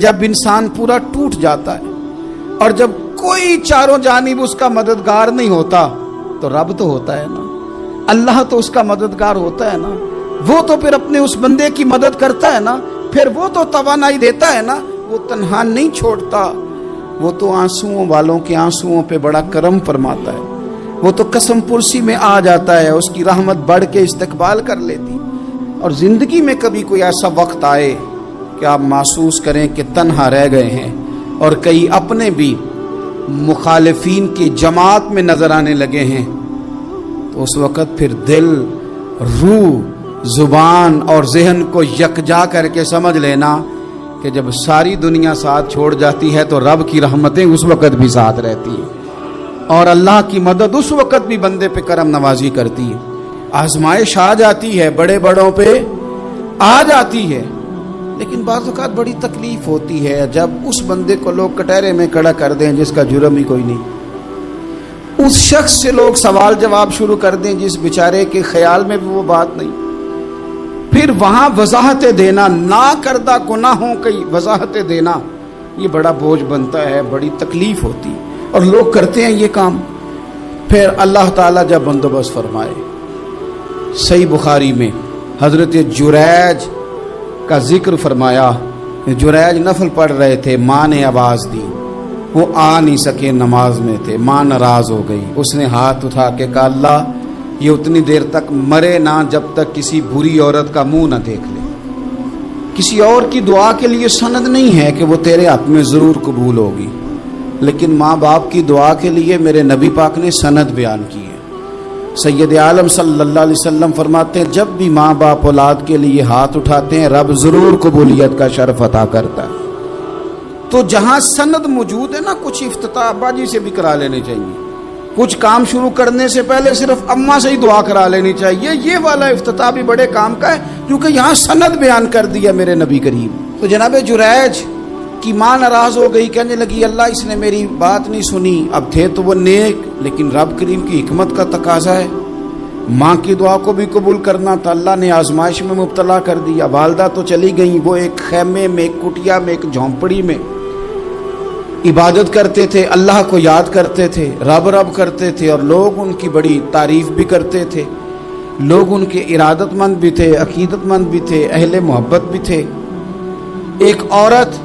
جب انسان پورا ٹوٹ جاتا ہے اور جب کوئی چاروں جانب اس کا مددگار نہیں ہوتا تو رب تو ہوتا ہے نا، اللہ تو اس کا مددگار ہوتا ہے نا، وہ تو پھر اپنے اس بندے کی مدد کرتا ہے نا، پھر وہ تو توانائی دیتا ہے نا، وہ تنہا نہیں چھوڑتا، وہ تو آنسوؤں والوں کے آنسوؤں پہ بڑا کرم فرماتا ہے، وہ تو قسم پرسی میں آ جاتا ہے، اس کی رحمت بڑھ کے استقبال کر لیتی۔ اور زندگی میں کبھی کوئی ایسا وقت آئے کہ آپ محسوس کریں کہ تنہا رہ گئے ہیں اور کئی اپنے بھی مخالفین کی جماعت میں نظر آنے لگے ہیں، تو اس وقت پھر دل، روح، زبان اور ذہن کو یکجا کر کے سمجھ لینا کہ جب ساری دنیا ساتھ چھوڑ جاتی ہے تو رب کی رحمتیں اس وقت بھی ساتھ رہتی ہیں، اور اللہ کی مدد اس وقت بھی بندے پہ کرم نوازی کرتی ہے۔ آزمائش آ جاتی ہے، بڑے بڑوں پہ آ جاتی ہے، لیکن بعض اوقات بڑی تکلیف ہوتی ہے جب اس بندے کو لوگ کٹہرے میں کھڑا کر دیں جس کا جرم ہی کوئی نہیں، اس شخص سے لوگ سوال جواب شروع کر دیں جس بیچارے کے خیال میں بھی وہ بات نہیں، پھر وہاں وضاحتیں دینا، نہ کردہ گناہوں کی وضاحتیں دینا، یہ بڑا بوجھ بنتا ہے، بڑی تکلیف ہوتی ہے، اور لوگ کرتے ہیں یہ کام۔ پھر اللہ تعالیٰ جب بندوبست فرمائے، صحیح بخاری میں حضرت جریج کا ذکر فرمایا، جریج نفل پڑھ رہے تھے، ماں نے آواز دی، وہ آ نہیں سکے، نماز میں تھے، ماں ناراض ہو گئی، اس نے ہاتھ اٹھا کے کہا اللہ یہ اتنی دیر تک مرے نہ جب تک کسی بری عورت کا منہ نہ دیکھ لے۔ کسی اور کی دعا کے لیے سند نہیں ہے کہ وہ تیرے حق میں ضرور قبول ہوگی، لیکن ماں باپ کی دعا کے لیے میرے نبی پاک نے سند بیان کی ہے۔ سید عالم صلی اللہ علیہ وسلم فرماتے ہیں جب بھی ماں باپ اولاد کے لیے ہاتھ اٹھاتے ہیں رب ضرور قبولیت کا شرف عطا کرتا ہے۔ تو جہاں سند موجود ہے نا، کچھ افتتاح ابا جی سے بھی کرا لینے چاہیے، کچھ کام شروع کرنے سے پہلے صرف اماں سے ہی دعا کرا لینی چاہیے، یہ والا افتتاح بھی بڑے کام کا ہے کیونکہ یہاں سند بیان کر دیا میرے نبی کریم۔ تو جناب جریج کی ماں ناراض ہو گئی، کہنے لگی اللہ اس نے میری بات نہیں سنی، اب تھے تو وہ نیک، لیکن رب کریم کی حکمت کا تقاضا ہے، ماں کی دعا کو بھی قبول کرنا تھا، اللہ نے آزمائش میں مبتلا کر دیا۔ والدہ تو چلی گئیں، وہ ایک خیمے میں، ایک کٹیا میں، ایک جھونپڑی میں عبادت کرتے تھے، اللہ کو یاد کرتے تھے، رب رب کرتے تھے، اور لوگ ان کی بڑی تعریف بھی کرتے تھے، لوگ ان کے ارادت مند بھی تھے، عقیدت مند بھی تھے، اہل محبت بھی تھے۔ ایک عورت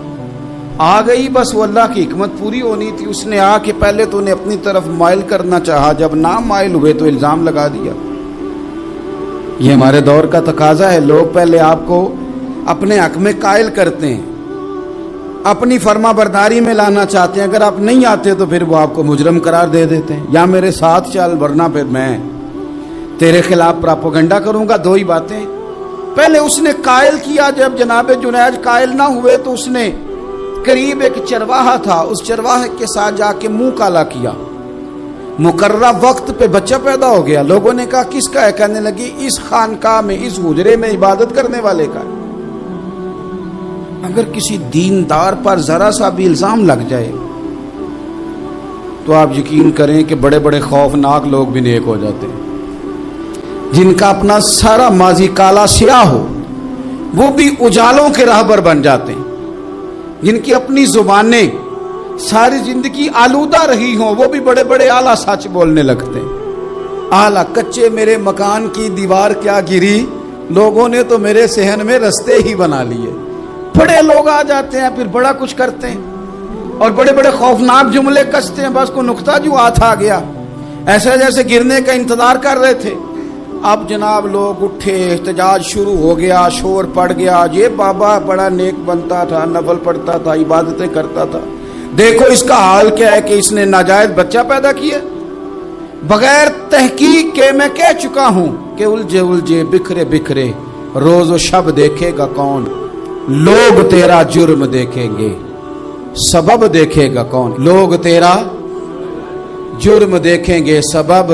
آ گئی، بس وہ اللہ کی حکمت پوری ہونی تھی، اس نے آ کے پہلے تو انہیں اپنی طرف مائل کرنا چاہا، جب نہ مائل ہوئے تو الزام لگا دیا۔ یہ ہمارے دور کا تقاضا ہے، لوگ پہلے آپ کو اپنے حق میں قائل کرتے ہیں، اپنی فرما برداری میں لانا چاہتے ہیں، اگر آپ نہیں آتے تو پھر وہ آپ کو مجرم قرار دے دیتے ہیں، یا میرے ساتھ چل ورنہ پھر میں تیرے خلاف پراپوگنڈا کروں گا۔ دو ہی باتیں، پہلے اس نے قائل کیا، جب جناب جنید قائل نہ ہوئے تو اس نے قریب ایک چرواہا تھا، اس چرواہے کے ساتھ جا کے منہ کالا کیا، مقررہ وقت پہ بچہ پیدا ہو گیا۔ لوگوں نے کہا کس کا ہے؟ کہنے لگی اس خانقاہ میں، اس حجرے میں عبادت کرنے والے کا ہے۔ اگر کسی دیندار پر ذرا سا بھی الزام لگ جائے تو آپ یقین کریں کہ بڑے بڑے خوفناک لوگ بھی نیک ہو جاتے ہیں، جن کا اپنا سارا ماضی کالا سیاہ ہو وہ بھی اجالوں کے راہبر بن جاتے ہیں، جن کی اپنی زبانیں ساری زندگی آلودہ رہی ہوں وہ بھی بڑے بڑے اعلیٰ سچ بولنے لگتے ہیں۔ اعلیٰ کچے میرے مکان کی دیوار کیا گری، لوگوں نے تو میرے صحن میں رستے ہی بنا لیے۔ بڑے لوگ آ جاتے ہیں، پھر بڑا کچھ کرتے ہیں اور بڑے بڑے خوفناک جملے کستے ہیں، بس کو نقطہ جو ہاتھ آ گیا ایسا جیسے گرنے کا انتظار کر رہے تھے۔ اب جناب لوگ اٹھے، احتجاج شروع ہو گیا، شور پڑ گیا، یہ بابا بڑا نیک بنتا تھا، نفل پڑھتا تھا، عبادتیں کرتا تھا، دیکھو اس کا حال کیا ہے کہ اس نے ناجائز بچہ پیدا کیا۔ بغیر تحقیق کے میں کہہ چکا ہوں کہ الجھے الجھے بکھرے بکھرے روز و شب دیکھے گا کون، لوگ تیرا جرم دیکھیں گے، سبب دیکھے گا کون، لوگ تیرا جرم دیکھیں گے، سبب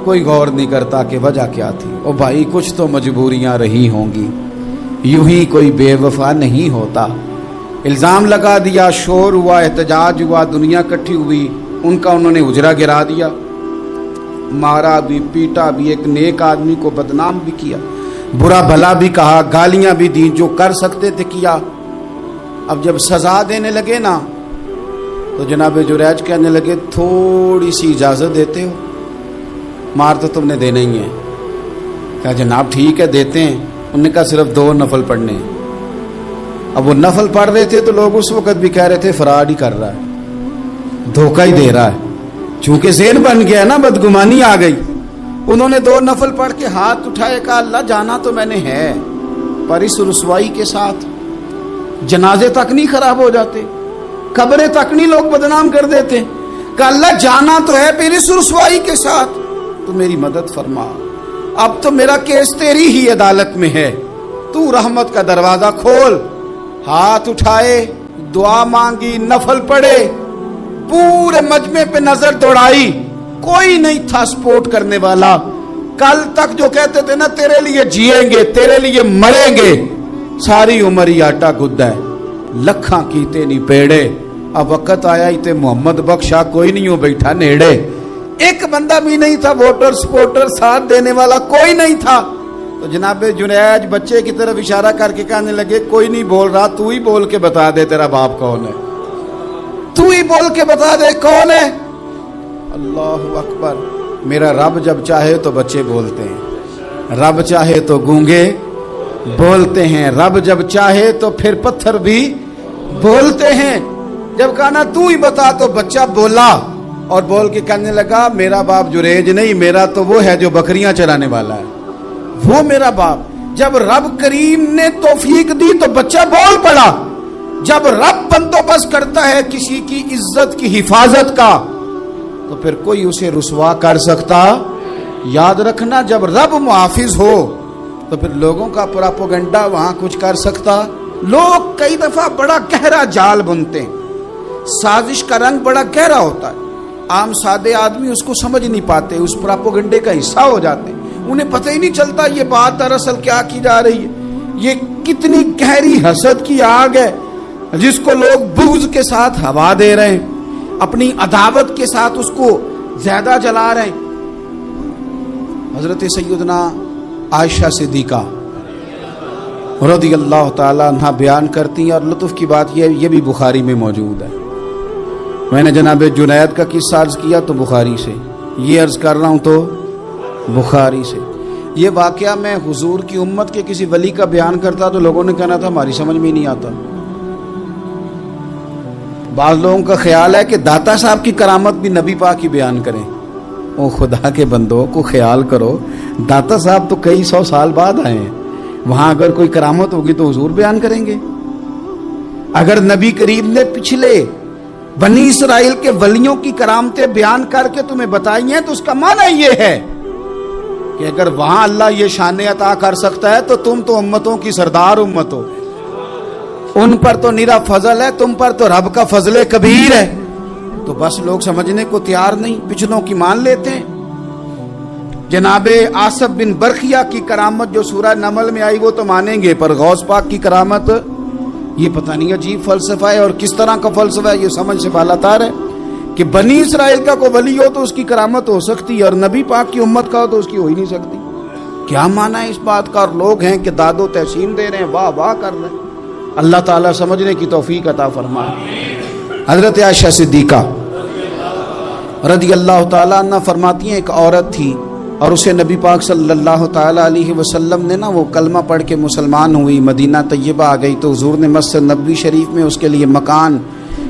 کوئی غور نہیں کرتا کہ وجہ کیا تھی۔ او بھائی کچھ تو مجبوریاں رہی ہوں گی، یوں ہی کوئی بے وفا نہیں ہوتا۔ الزام لگا دیا، شور ہوا، احتجاج ہوا، دنیا اکٹھی ہوئی، ان کا انہوں نے حجرہ گرا دیا، مارا بھی، پیٹا بھی، ایک نیک آدمی کو بدنام بھی کیا، برا بھلا بھی کہا، گالیاں بھی دی، جو کر سکتے تھے کیا۔ اب جب سزا دینے لگے نا تو جناب جریج کہنے لگے تھوڑی سی اجازت دیتے ہو؟ مار تو تم نے دینا ہی ہے۔ کہا جناب ٹھیک ہے دیتے ہیں۔ انہوں نے کہا صرف 2 نفل پڑھنے ہیں۔ اب وہ نفل پڑھ رہے تھے تو لوگ اس وقت بھی کہہ رہے تھے فراڈ ہی کر رہا ہے، دھوکہ ہی دے رہا ہے، چونکہ ذہن بن گیا نا، بدگمانی آ گئی۔ انہوں نے 2 نفل پڑھ کے ہاتھ اٹھائے، کہا اللہ جانا تو میں نے ہے، پر اس رسوائی کے ساتھ جنازے تک نہیں خراب ہو جاتے، قبریں تک نہیں لوگ بدنام کر دیتے؟ کہ اللہ جانا تو ہے پھر اس رسوائی کے ساتھ، تو میری مدد فرما، اب تو میرا کیس تیری ہی عدالت میں ہے، تو رحمت کا دروازہ کھول۔ ہاتھ اٹھائے، دعا مانگی، نفل پڑھے، پورے مجمع پہ نظر دوڑائی، کوئی نہیں تھا سپورٹ کرنے والا۔ کل تک جو کہتے تھے نا تیرے لیے جیئیں گے، تیرے لیے مریں گے، ساری عمر ہی آٹا گدا ہے، لکھاں کیتے نہیں پیڑے، اب وقت آیا ہی تے محمد بخشا کوئی نہیں ہو بیٹھا نیڑے، ایک بندہ بھی نہیں تھا ووٹر سپورٹر ساتھ دینے والا کوئی نہیں تھا۔ تو جناب جنید بچے کی طرف اشارہ کر کے کہنے لگے کوئی نہیں بول رہا، تو ہی بول کے بتا دے تیرا باپ کون ہے، تو ہی بول کے بتا دے کون ہے۔ اللہ اکبر، میرا رب جب چاہے تو بچے بولتے ہیں، رب چاہے تو گونگے بولتے ہیں، رب جب چاہے تو پھر پتھر بھی بولتے ہیں۔ جب کہا نا تو ہی بتا تو بچہ بولا، اور بول کے کہنے لگا میرا باپ جریج نہیں، میرا تو وہ ہے جو بکریاں چرانے والا ہے، وہ میرا باپ۔ جب رب کریم نے توفیق دی تو بچہ بول پڑا۔ جب رب بندوبست کرتا ہے کسی کی عزت کی حفاظت کا تو پھر کوئی اسے رسوا کر سکتا؟ یاد رکھنا جب رب محافظ ہو تو پھر لوگوں کا پراپوگنڈا وہاں کچھ کر سکتا؟ لوگ کئی دفعہ بڑا گہرا جال بنتے ہیں، سازش کا رنگ بڑا گہرا ہوتا ہے، عام سادے آدمی اس کو سمجھ نہیں پاتے، اس پراپوگنڈے کا حصہ ہو جاتے ہیں، انہیں پتہ ہی نہیں چلتا یہ بات دراصل کیا کی جا رہی ہے۔ یہ کتنی گہری حسد کی آگ ہے جس کو لوگ بغض کے ساتھ ہوا دے رہے ہیں، اپنی عداوت کے ساتھ اس کو زیادہ جلا رہے ہیں۔ حضرت سیدنا عائشہ صدیقہ رضی اللہ تعالی عنہ بیان کرتی ہیں، اور لطف کی بات یہ بھی بخاری میں موجود ہے۔ میں نے جناب جنید کا قصہ عرض کیا تو بخاری سے، یہ عرض کر رہا ہوں تو بخاری سے۔ یہ واقعہ میں حضور کی امت کے کسی ولی کا بیان کرتا تو لوگوں نے کہنا تھا ہماری سمجھ میں نہیں آتا۔ بعض لوگوں کا خیال ہے کہ داتا صاحب کی کرامت بھی نبی پاک ہی بیان کریں۔ او خدا کے بندوں کو خیال کرو، داتا صاحب تو کئی 100 سال بعد آئے ہیں، وہاں اگر کوئی کرامت ہوگی تو حضور بیان کریں گے؟ اگر نبی کریم نے پچھلے بنی اسرائیل کے ولیوں کی کرامتیں بیان کر کے تمہیں بتائی ہیں تو اس کا معنی یہ ہے کہ اگر وہاں اللہ یہ شان عطا کر سکتا ہے تو تم تو امتوں کی سردار امت ہو، ان پر تو نیرا فضل ہے، تم پر تو رب کا فضل کبیر ہے۔ تو بس لوگ سمجھنے کو تیار نہیں، پچھلوں کی مان لیتے ہیں۔ جناب آصف بن برخیہ کی کرامت جو سورہ نمل میں آئی وہ تو مانیں گے، پر غوث پاک کی کرامت یہ پتہ نہیں عجیب فلسفہ ہے، اور کس طرح کا فلسفہ ہے یہ سمجھ سے بالا تار ہے کہ بنی اسرائیل کا کوئی ولی ہو تو اس کی کرامت ہو سکتی ہے، اور نبی پاک کی امت کا ہو تو اس کی ہو ہی نہیں سکتی۔ کیا معنی ہے اس بات کا؟ اور لوگ ہیں کہ داد و تحسین دے رہے ہیں، واہ واہ کر رہے ہیں۔ اللہ تعالیٰ سمجھنے کی توفیق عطا فرمائے۔ حضرت عائشہ صدیقہ رضی اللہ تعالیٰ عنہ فرماتی ہیں ایک عورت تھی اور اسے نبی پاک صلی اللہ تعالیٰ علیہ وسلم نے وہ کلمہ پڑھ کے مسلمان ہوئی، مدینہ طیبہ آ گئی تو حضور نے مسجد نبوی شریف میں اس کے لیے مکان،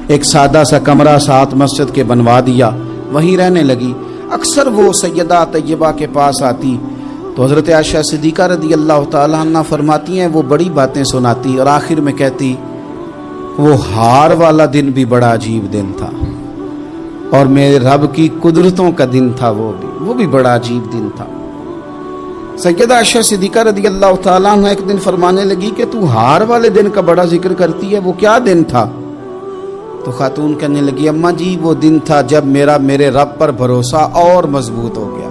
ایک سادہ سا کمرہ ساتھ مسجد کے بنوا دیا، وہیں رہنے لگی۔ اکثر وہ سیدہ طیبہ کے پاس آتی تو حضرت عائشہ صدیقہ رضی اللہ تعالیٰ عنہ فرماتی ہیں وہ بڑی باتیں سناتی اور آخر میں کہتی وہ ہار والا دن بھی بڑا عجیب دن تھا، اور میرے رب کی قدرتوں کا دن تھا، وہ بھی بڑا عجیب دن تھا۔ سیدہ عائشہ صدیقہ رضی اللہ تعالیٰ عنہ ایک دن فرمانے لگی کہ تو ہار والے دن کا بڑا ذکر کرتی ہے، وہ کیا دن تھا؟ تو خاتون کہنے لگی اماں جی وہ دن تھا جب میرے رب پر بھروسہ اور مضبوط ہو گیا،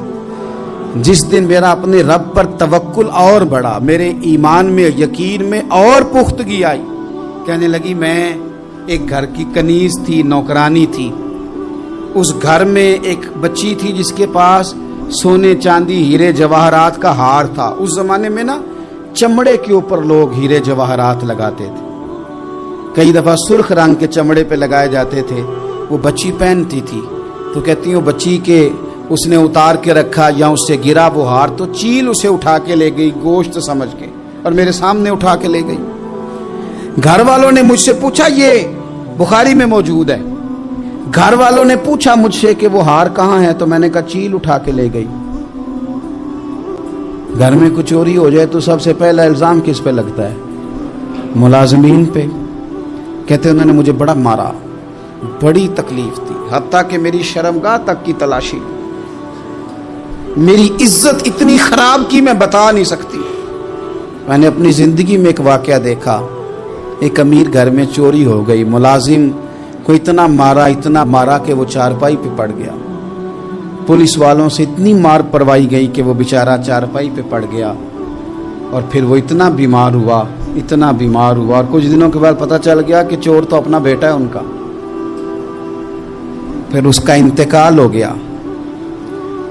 جس دن میرا اپنے رب پر توکل اور بڑھا، میرے ایمان میں یقین میں اور پختگی آئی۔ کہنے لگی میں ایک گھر کی کنیز تھی، نوکرانی تھی، اس گھر میں ایک بچی تھی جس کے پاس سونے چاندی ہیرے جواہرات کا ہار تھا۔ اس زمانے میں چمڑے کے اوپر لوگ ہیرے جواہرات لگاتے تھے۔ کئی دفعہ سرخ رنگ کے چمڑے پہ لگائے جاتے تھے، وہ بچی پہنتی تھی، تو کہتی ہوں بچی کے اس نے اتار کے رکھا یا اس سے گرا وہ ہار، تو چیل اسے اٹھا کے لے گئی گوشت سمجھ کے، اور میرے سامنے اٹھا کے لے گئی۔ گھر والوں نے مجھ سے پوچھا، یہ بخاری میں موجود ہے، گھر والوں نے پوچھا مجھ سے کہ وہ ہار کہاں ہے، تو میں نے کہا چیل اٹھا کے لے گئی۔ گھر میں کچھ چوری ہو جائے تو سب سے پہلا الزام کس پہ لگتا ہے؟ ملازمین پہ۔ کہتے انہوں نے مجھے بڑا مارا، بڑی تکلیف تھی، حتیٰ کہ میری شرمگاہ تک کی تلاشی، میری عزت اتنی خراب کی میں بتا نہیں سکتی۔ میں نے اپنی زندگی میں ایک واقعہ دیکھا، ایک امیر گھر میں چوری ہو گئی، ملازم کو اتنا مارا کہ وہ چارپائی پہ پڑ گیا، پولیس والوں سے اتنی مار پروائی گئی کہ وہ بیچارہ چارپائی پہ پڑ گیا، اور پھر وہ اتنا بیمار ہوا، اور کچھ دنوں کے بعد پتہ چل گیا کہ چور تو اپنا بیٹا ہے ان کا۔ پھر اس کا انتقال ہو گیا۔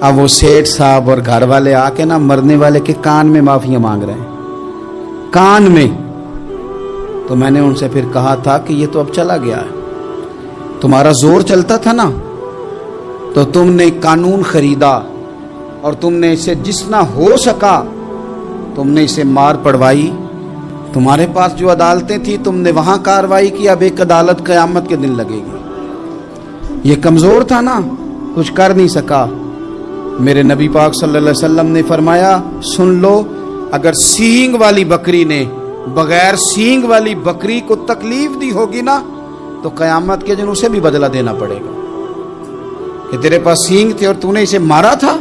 اب وہ سیٹھ صاحب اور گھر والے آ کے نا مرنے والے کے کان میں معافیاں مانگ رہے ہیں، کان میں۔ تو میں نے ان سے پھر کہا تھا کہ یہ تو اب چلا گیا ہے، تمہارا زور چلتا تھا نا، تو تم نے قانون خریدا اور تم نے اسے جتنا ہو سکا تم نے اسے مار پڑوائی، تمہارے پاس جو عدالتیں تھی تم نے وہاں کاروائی کی، اب ایک عدالت قیامت کے دن لگے گی۔ یہ کمزور تھا نا، کچھ کر نہیں سکا۔ میرے نبی پاک صلی اللہ علیہ وسلم نے فرمایا، سن لو، اگر سینگ والی بکری نے بغیر سینگ والی بکری کو تکلیف دی ہوگی نا تو قیامت کے دن اسے بھی بدلہ دینا پڑے گا، کہ تیرے پاس سینگ تھے اور تو نے اسے مارا تھا۔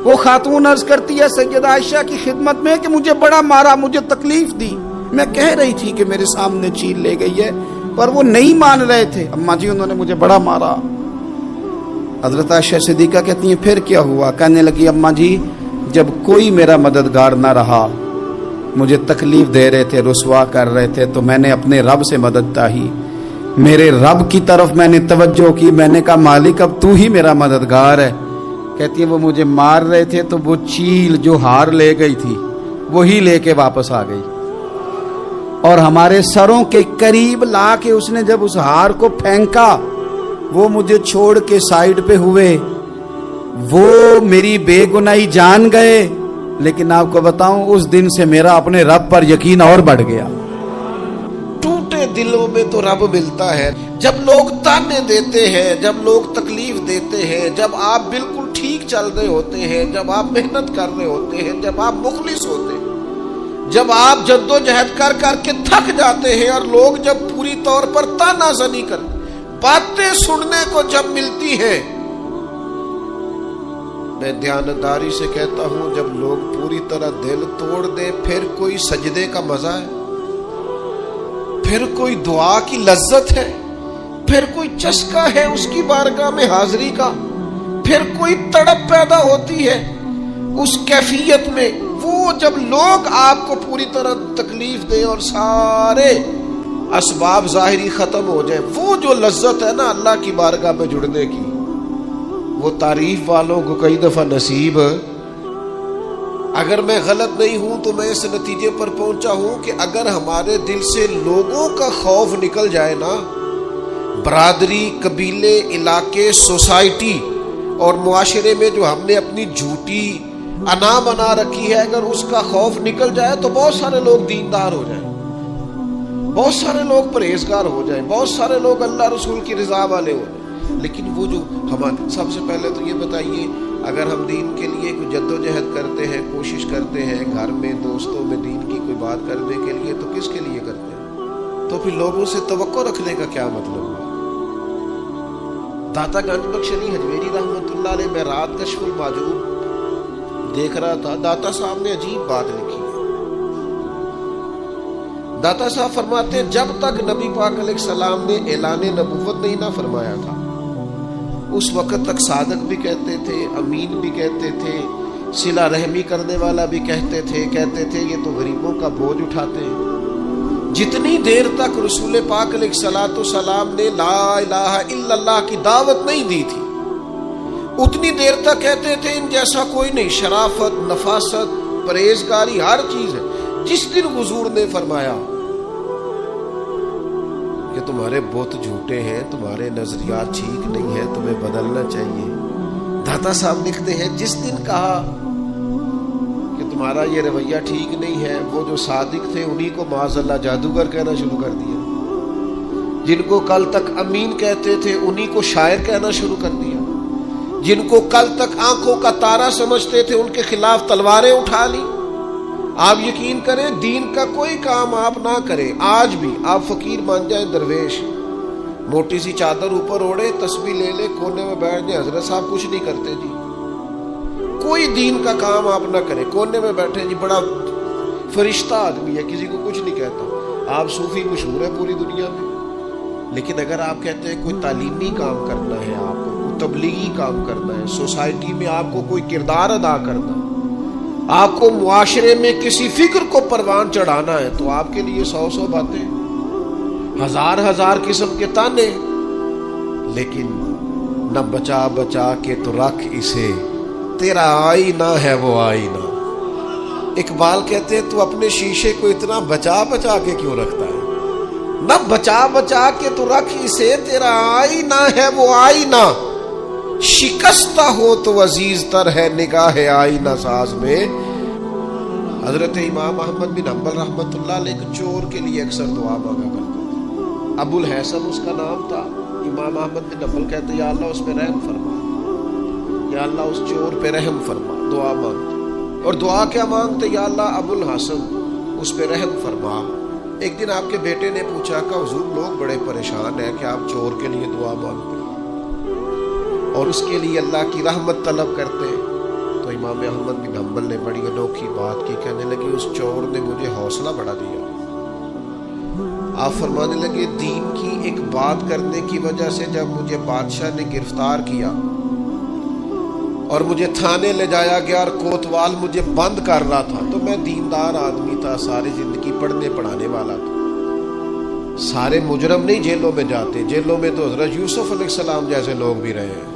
وہ خاتون عرض کرتی ہے سیدہ عائشہ کی خدمت میں کہ مجھے بڑا مارا، مجھے تکلیف دی، میں کہہ رہی تھی کہ میرے سامنے چیل لے گئی ہے، پر وہ نہیں مان رہے تھے، اماں جی انہوں نے مجھے بڑا مارا۔ حضرت عائشہ صدیقہ کہتی ہیں پھر کیا ہوا؟ کہنے لگی اماں جی جب کوئی میرا مددگار نہ رہا، مجھے تکلیف دے رہے تھے، رسوا کر رہے تھے، تو میں نے اپنے رب سے مدد چاہی، میرے رب کی طرف میں نے توجہ کی، میں نے کہا مالک اب تو ہی میرا مددگار ہے۔ کہتی ہے وہ مجھے مار رہے تھے تو وہ چیل جو ہار لے گئی تھی وہی لے کے واپس آ گئی، اور ہمارے سروں کے قریب لا کے اس نے جب اس ہار کو پھینکا، وہ مجھے چھوڑ کے سائیڈ پہ ہوئے، وہ میری بے گناہی جان گئے، لیکن آپ کو بتاؤں اس دن سے میرا اپنے رب پر یقین اور بڑھ گیا۔ ٹوٹے دلوں میں تو رب ملتا ہے، جب لوگ تانے دیتے ہیں، جب لوگ تکلیف دیتے ہیں، جب آپ بالکل ٹھیک چل رہے ہوتے ہیں، جب آپ محنت کر رہے ہوتے ہیں، جب آپ مخلص ہوتے ہیں، جب آپ جدوجہد کر کر کے تھک جاتے ہیں، اور لوگ جب پوری طور پر تانا زنی کرتے، باتیں سننے کو جب ملتی ہیں، میں دیانتداری سے کہتا ہوں جب لوگ پوری طرح دل توڑ دے، پھر کوئی سجدے کا مزہ ہے، پھر کوئی دعا کی لذت ہے، پھر کوئی چسکا ہے اس کی بارگاہ میں حاضری کا، پھر کوئی تڑپ پیدا ہوتی ہے اس کیفیت میں۔ وہ جب لوگ آپ کو پوری طرح تکلیف دے اور سارے اسباب ظاہری ختم ہو جائے، وہ جو لذت ہے نا اللہ کی بارگاہ میں جڑنے کی، وہ تعریف والوں کو کئی دفعہ نصیب۔ اگر میں غلط نہیں ہوں تو میں اس نتیجے پر پہنچا ہوں کہ اگر ہمارے دل سے لوگوں کا خوف نکل جائے نا، برادری، قبیلے، علاقے، سوسائٹی اور معاشرے میں جو ہم نے اپنی جھوٹی انا بنا رکھی ہے، اگر اس کا خوف نکل جائے تو بہت سارے لوگ دیندار ہو جائیں، بہت سارے لوگ پرہیزگار ہو جائیں، بہت سارے لوگ اللہ رسول کی رضا والے ہو جائیں۔ لیکن وہ جو ہمارے، سب سے پہلے تو یہ بتائیے، اگر ہم دین کے لیے کوئی جدوجہد کرتے ہیں، کوشش کرتے ہیں گھر میں دوستوں میں دین کی کوئی بات کرنے کے لیے، تو کس کے لیے کرتے ہیں؟ تو پھر لوگوں سے توقع رکھنے کا کیا مطلب ہوا؟ داتا گنج بخش علی حجویری رحمۃ اللہ علیہ، میں رات کشف المحجوب دیکھ رہا تھا، داتا صاحب نے عجیب بات لکھی ہے۔ داتا صاحب فرماتے ہیں جب تک نبی پاک علیہ السلام نے اعلان نبوت نہیں نہ فرمایا تھا، اس وقت تک صادق بھی کہتے تھے، امین بھی کہتے تھے، صلہ رحمی کرنے والا بھی کہتے تھے یہ تو غریبوں کا بوجھ اٹھاتے ہیں۔ جتنی دیر تک رسول پاک علیہ الصلوۃ والسلام نے لا الہ الا اللہ کی دعوت نہیں دی تھی، اتنی دیر تک کہتے تھے ان جیسا کوئی نہیں، شرافت، نفاست، پرہیزگاری، ہر چیز ہے۔ جس دن حضور نے فرمایا کہ تمہارے بت جھوٹے ہیں، تمہارے نظریات ٹھیک نہیں ہیں، تمہیں بدلنا چاہیے. داتا صاحب لکھتے ہیں جس دن کہا کہ تمہارا یہ رویہ ٹھیک نہیں ہے، وہ جو صادق تھے انہی کو معاذ اللہ جادوگر کہنا شروع کر دیا. جن کو کل تک امین کہتے تھے انہی کو شاعر کہنا شروع کر دیا. جن کو کل تک آنکھوں کا تارا سمجھتے تھے ان کے خلاف تلواریں اٹھا لی. آپ یقین کریں دین کا کوئی کام آپ نہ کریں، آج بھی آپ فقیر بن جائیں درویش، موٹی سی چادر اوپر اوڑے، تسبیح لے لے، کونے میں بیٹھ جائیں، حضرت صاحب کچھ نہیں کرتے جی. کوئی دین کا کام آپ نہ کریں، کونے میں بیٹھے جی، بڑا فرشتہ آدمی ہے، کسی کو کچھ نہیں کہتا. آپ صوفی مشہور ہے پوری دنیا میں، لیکن اگر آپ کہتے ہیں کوئی تعلیمی کام کرنا ہے، آپ کو کوئی تبلیغی کام کرنا ہے، سوسائٹی میں آپ کو کوئی کردار ادا کرنا ہے، آپ کو معاشرے میں کسی فکر کو پروان چڑھانا ہے، تو آپ کے لیے 100 باتیں، ہزار قسم کے تانے. لیکن نہ بچا بچا کے تو رکھ اسے، تیرا آئینہ ہے وہ آئینہ. اقبال کہتے ہیں تو اپنے شیشے کو اتنا بچا بچا کے کیوں رکھتا ہے؟ نہ بچا بچا کے تو رکھ اسے، تیرا آئینہ ہے وہ آئینہ. شکستہ ہو تو عزیز تر ہے نگاہ آئینہ ساز میں. حضرت امام احمد بن حنبل رحمۃ اللہ علیہ ایک چور کے لیے اکثر دعا مانگا کرتے تھے. ابو الحسن اس کا نام تھا. امام احمد بن حنبل کہتے یا اللہ اس پہ رحم فرما، یا اللہ اس چور پہ رحم فرما. دعا مانگتے، اور دعا کیا مانگتے؟ یا اللہ ابو الحسن اس پہ رحم فرما. ایک دن آپ کے بیٹے نے پوچھا کہ حضور لوگ بڑے پریشان ہیں کہ آپ چور کے لیے دعا مانگتے اور اس کے لیے اللہ کی رحمت طلب کرتے. تو امام احمد بن حنبل نے بڑی انوکھی بات کی، کہنے لگے اس چور نے مجھے حوصلہ بڑھا دیا. آپ فرمانے لگے دین کی ایک بات کرنے کی وجہ سے جب مجھے بادشاہ نے گرفتار کیا اور مجھے تھانے لے جایا گیا اور کوتوال مجھے بند کر رہا تھا، تو میں دیندار آدمی تھا، ساری زندگی پڑھنے پڑھانے والا تھا. سارے مجرم نہیں جیلوں میں جاتے، جیلوں میں تو حضرت یوسف علیہ السلام جیسے لوگ بھی رہے ہیں.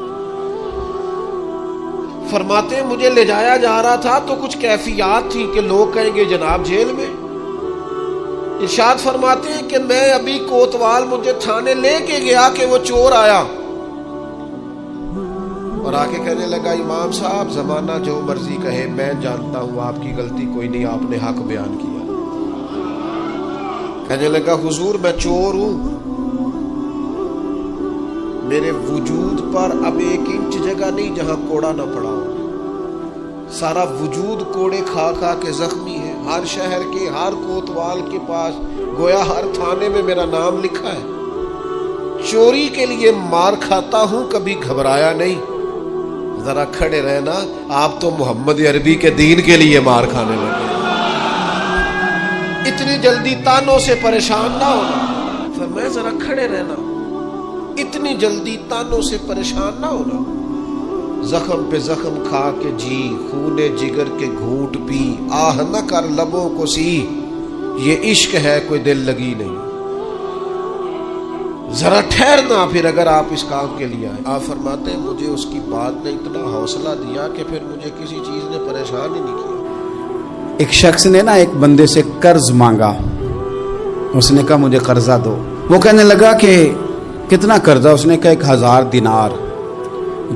فرماتے ہیں مجھے لے جایا جا رہا تھا تو کچھ کیفیات تھی کہ لوگ کہیں گے جناب جیل میں. ارشاد فرماتے ہیں کہ میں ابھی کوتوال مجھے تھانے لے کے گیا کہ وہ چور آیا اور آ کے کہنے لگا امام صاحب زمانہ جو مرضی کہے، میں جانتا ہوں آپ کی غلطی کوئی نہیں، آپ نے حق بیان کیا. کہنے لگا حضور میں چور ہوں، میرے وجود پر اب 1 انچ جگہ نہیں جہاں کوڑا نہ پڑا ہو. سارا وجود کوڑے کھا کھا کے زخمی ہے. ہر شہر کے ہر کوتوال کے پاس گویا ہر تھانے میں میرا نام لکھا ہے. چوری کے لیے مار کھاتا ہوں، کبھی گھبرایا نہیں. ذرا کھڑے رہنا، آپ تو محمد عربی کے دین کے لیے مار کھانے لگے. اتنی جلدی تانوں سے پریشان نہ ہونا. فرمایا ذرا کھڑے رہنا، اتنی جلدی تانوں سے پریشان نہ ہونا. زخم پہ زخم کھا کے جی، خون جگر کے گھونٹ پی، آہ نہ کر لبوں کو سی، یہ عشق ہے کوئی دل لگی نہیں. ذرا ٹھہرنا پھر اگر آپ اس کام کے لیے آئے. آپ فرماتے ہیں مجھے اس کی بات نے اتنا حوصلہ دیا کہ پھر مجھے کسی چیز نے پریشان ہی نہیں کیا. ایک شخص نے نا ایک بندے سے قرض مانگا، اس نے کہا مجھے قرضہ دو. وہ کہنے لگا کہ کتنا قرضہ؟ اس نے کہا 1000 دینار.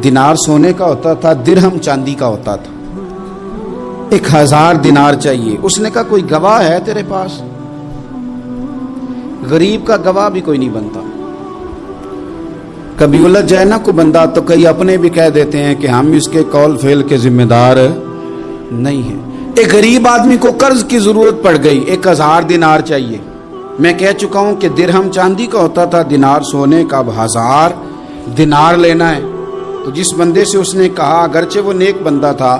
دینار سونے کا ہوتا تھا، درہم چاندی کا ہوتا تھا. 1000 دینار چاہیے. اس نے کہا کوئی گواہ ہے تیرے پاس؟ غریب کا گواہ بھی کوئی نہیں بنتا. کبھی الجھ جائے نا کوئی بندہ تو کئی اپنے بھی کہہ دیتے ہیں کہ ہم اس کے قول فعل کے ذمہ دار نہیں ہیں. ایک غریب آدمی کو قرض کی ضرورت پڑ گئی، 1000 دینار چاہیے. میں کہہ چکا ہوں کہ درہم چاندی کا ہوتا تھا، دینار سونے کا. اب 1000 دینار لینا ہے. تو جس بندے سے اس نے کہا، اگرچہ وہ نیک بندہ تھا،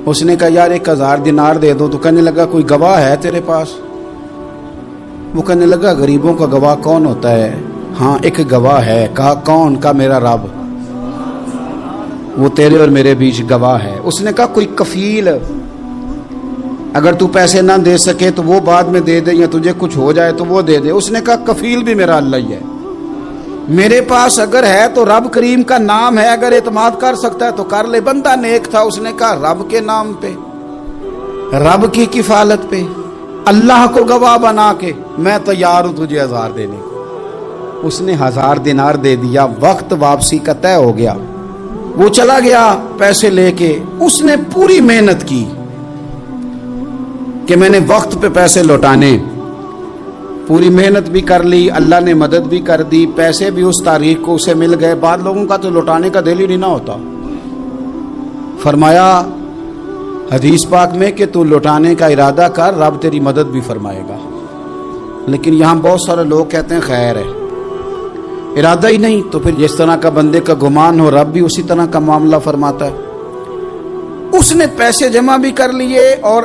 اس نے کہا یار 1000 دینار دے دو. تو کہنے لگا کوئی گواہ ہے تیرے پاس؟ وہ کہنے لگا غریبوں کا گواہ کون ہوتا ہے؟ ہاں ایک گواہ ہے. کہا کون؟ کا میرا رب، وہ تیرے اور میرے بیچ گواہ ہے. اس نے کہا کوئی کفیل، اگر تو پیسے نہ دے سکے تو وہ بعد میں دے دے، یا تجھے کچھ ہو جائے تو وہ دے دے. اس نے کہا کفیل بھی میرا اللہ ہی ہے. میرے پاس اگر ہے تو رب کریم کا نام ہے، اگر اعتماد کر سکتا ہے تو کر لے. بندہ نیک تھا، اس نے کہا رب کے نام پہ، رب کی کفالت پہ، اللہ کو گواہ بنا کے میں تیار ہوں تجھے 1000 دینے کو. اس نے 1000 دینار دے دیا، وقت واپسی کا طے ہو گیا، وہ چلا گیا پیسے لے کے۔ اس نے پوری محنت کی کہ میں نے وقت پہ پیسے لوٹانے، پوری محنت بھی کر لی، اللہ نے مدد بھی کر دی، پیسے بھی اس تاریخ کو اسے مل گئے۔ بعد لوگوں کا تو لوٹانے کا دل ہی نہیں نہ ہوتا۔ فرمایا حدیث پاک میں کہ تو لوٹانے کا ارادہ کر، رب تیری مدد بھی فرمائے گا۔ لیکن یہاں بہت سارے لوگ کہتے ہیں خیر ہے، ارادہ ہی نہیں، تو پھر جس طرح کا بندے کا گمان ہو رب بھی اسی طرح کا معاملہ فرماتا ہے۔ اس نے پیسے جمع بھی کر لیے اور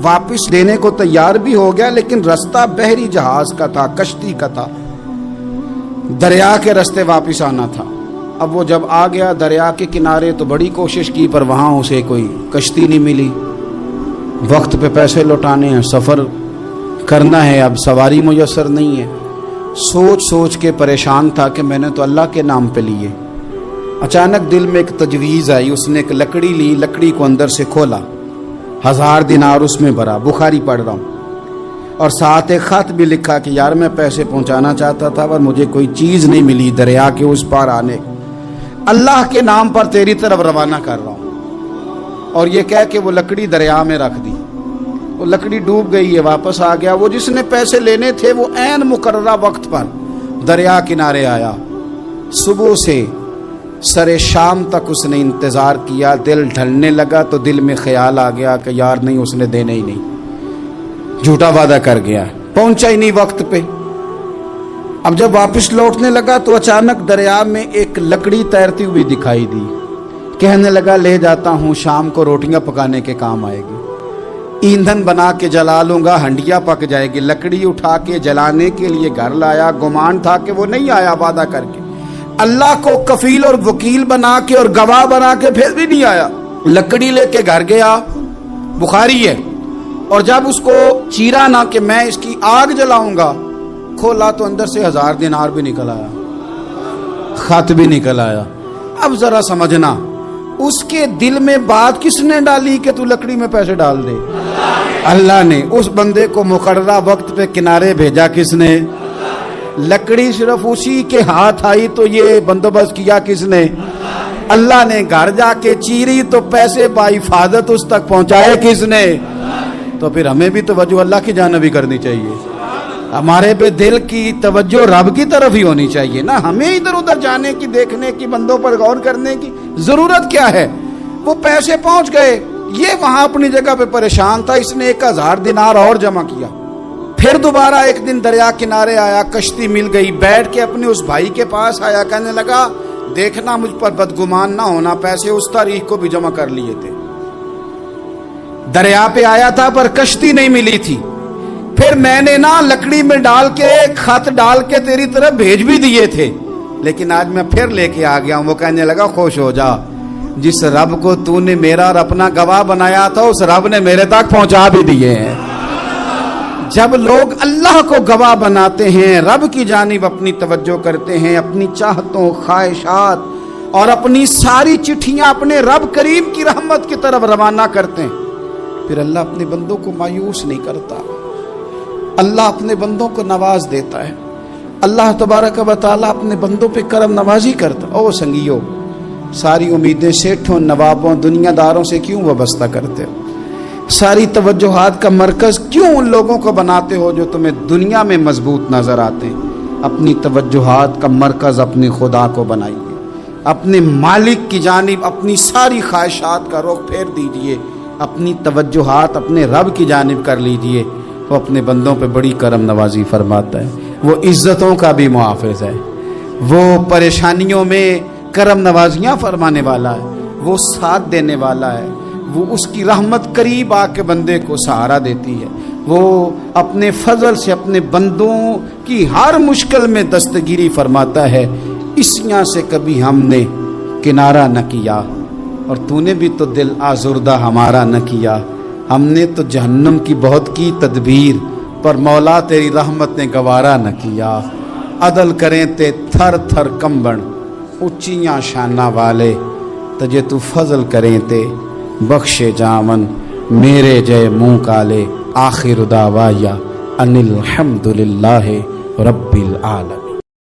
واپس دینے کو تیار بھی ہو گیا، لیکن رستہ بحری جہاز کا تھا، کشتی کا تھا، دریا کے رستے واپس آنا تھا۔ اب وہ جب آ گیا دریا کے کنارے تو بڑی کوشش کی، پر وہاں اسے کوئی کشتی نہیں ملی۔ وقت پہ پیسے لوٹانے ہیں، سفر کرنا ہے، اب سواری میسر نہیں ہے۔ سوچ سوچ کے پریشان تھا کہ میں نے تو اللہ کے نام پہ لیے۔ اچانک دل میں ایک تجویز آئی، اس نے ایک لکڑی لی، لکڑی کو اندر سے کھولا، 1000 دینار اس میں بھرا، بخاری پڑھ رہا ہوں، اور ساتھ ایک خط بھی لکھا کہ یار میں پیسے پہنچانا چاہتا تھا پر مجھے کوئی چیز نہیں ملی دریا کے اس پار آنے، اللہ کے نام پر تیری طرف روانہ کر رہا ہوں۔ اور یہ کہہ کہ وہ لکڑی دریا میں رکھ دی، وہ لکڑی ڈوب گئی ہے، واپس آ گیا۔ وہ جس نے پیسے لینے تھے وہ عین مقررہ وقت پر دریا کنارے آیا۔ صبح سے سر شام تک اس نے انتظار کیا، دل ڈھلنے لگا تو دل میں خیال آ گیا کہ یار نہیں، اس نے دینے ہی نہیں، جھوٹا وعدہ کر گیا، پہنچا ہی نہیں وقت پہ۔ اب جب واپس لوٹنے لگا تو اچانک دریا میں ایک لکڑی تیرتی ہوئی دکھائی دی، کہنے لگا لے جاتا ہوں، شام کو روٹیاں پکانے کے کام آئے گی، ایندھن بنا کے جلا لوں گا، ہنڈیا پک جائے گی۔ لکڑی اٹھا کے جلانے کے لیے گھر لایا، گمان تھا کہ وہ نہیں آیا وعدہ کر کے، اللہ کو کفیل اور وکیل بنا کے اور گواہ بنا کے پھر بھی نہیں آیا۔ لکڑی لے کے گھر گیا، بخاری ہے، اور جب اس کو چیرا نہ کہ میں اس کی آگ جلاؤں گا، کھولا تو اندر سے 1000 دینار بھی نکل آیا، خط بھی نکل آیا۔ اب ذرا سمجھنا، اس کے دل میں بات کس نے ڈالی کہ تو لکڑی میں پیسے ڈال دے؟ اللہ نے۔ اس بندے کو مقررہ وقت پہ کنارے بھیجا کس نے؟ لکڑی صرف اسی کے ہاتھ آئی تو یہ بندوبست کیا کس نے؟ اللہ نے۔ گھر جا کے چیری تو پیسے بائی حفاظت اس تک پہنچائے کس نے؟ تو پھر ہمیں بھی توجہ اللہ کی جانب ہی کرنی چاہیے، ہمارے پہ دل کی توجہ رب کی طرف ہی ہونی چاہیے نا، ہمیں ادھر ادھر جانے کی، دیکھنے کی، بندوں پر غور کرنے کی ضرورت کیا ہے؟ وہ پیسے پہنچ گئے، یہ وہاں اپنی جگہ پہ پریشان تھا، اس نے 1000 دینار اور جمع کیا۔ پھر دوبارہ ایک دن دریا کنارے آیا، کشتی مل گئی، بیٹھ کے اپنے اس بھائی کے پاس آیا، کہنے لگا دیکھنا مجھ پر بدگمان نہ ہونا، پیسے اس تاریخ کو بھی جمع کر لیے تھے، دریا پہ آیا تھا پر کشتی نہیں ملی تھی، پھر میں نے نا لکڑی میں ڈال کے خط ڈال کے تیری طرف بھیج بھی دیے تھے، لیکن آج میں پھر لے کے آ گیا ہوں۔ وہ کہنے لگا خوش ہو جا، جس رب کو تو نے میرا اور اپنا گواہ بنایا تھا اس رب نے میرے تک پہنچا بھی دیے ہیں۔ جب لوگ اللہ کو گواہ بناتے ہیں، رب کی جانب اپنی توجہ کرتے ہیں، اپنی چاہتوں، خواہشات اور اپنی ساری چٹھیاں اپنے رب کریم کی رحمت کی طرف روانہ کرتے ہیں، پھر اللہ اپنے بندوں کو مایوس نہیں کرتا، اللہ اپنے بندوں کو نواز دیتا ہے، اللہ تبارک و تعالیٰ اپنے بندوں پہ کرم نوازی کرتا۔ او سنگیو، ساری امیدیں سیٹھوں، نوابوں، دنیا داروں سے کیوں وابستہ کرتے ہو؟ ساری توجہات کا مرکز کیوں ان لوگوں کو بناتے ہو جو تمہیں دنیا میں مضبوط نظر آتے ہیں؟ اپنی توجہات کا مرکز اپنے خدا کو بنائیے، اپنے مالک کی جانب اپنی ساری خواہشات کا رخ پھیر دیجئے، اپنی توجہات اپنے رب کی جانب کر لیجئے، وہ اپنے بندوں پہ بڑی کرم نوازی فرماتا ہے، وہ عزتوں کا بھی محافظ ہے، وہ پریشانیوں میں کرم نوازیاں فرمانے والا ہے، وہ ساتھ دینے والا ہے، وہ اس کی رحمت قریب آ کے بندے کو سہارا دیتی ہے، وہ اپنے فضل سے اپنے بندوں کی ہر مشکل میں دستگیری فرماتا ہے۔ اسیاں سے کبھی ہم نے کنارہ نہ کیا، اور تو نے بھی تو دل آزردہ ہمارا نہ کیا، ہم نے تو جہنم کی بہت کی تدبیر، پر مولا تیری رحمت نے گوارا نہ کیا۔ عدل کریں تے تھر تھر کمبن، اچیاں شانہ والے، تجھے تو فضل کریں تے بخشے جامن، میرے جے منہ کالے، آخر دعوایا ان الحمدللہ رب العالمین۔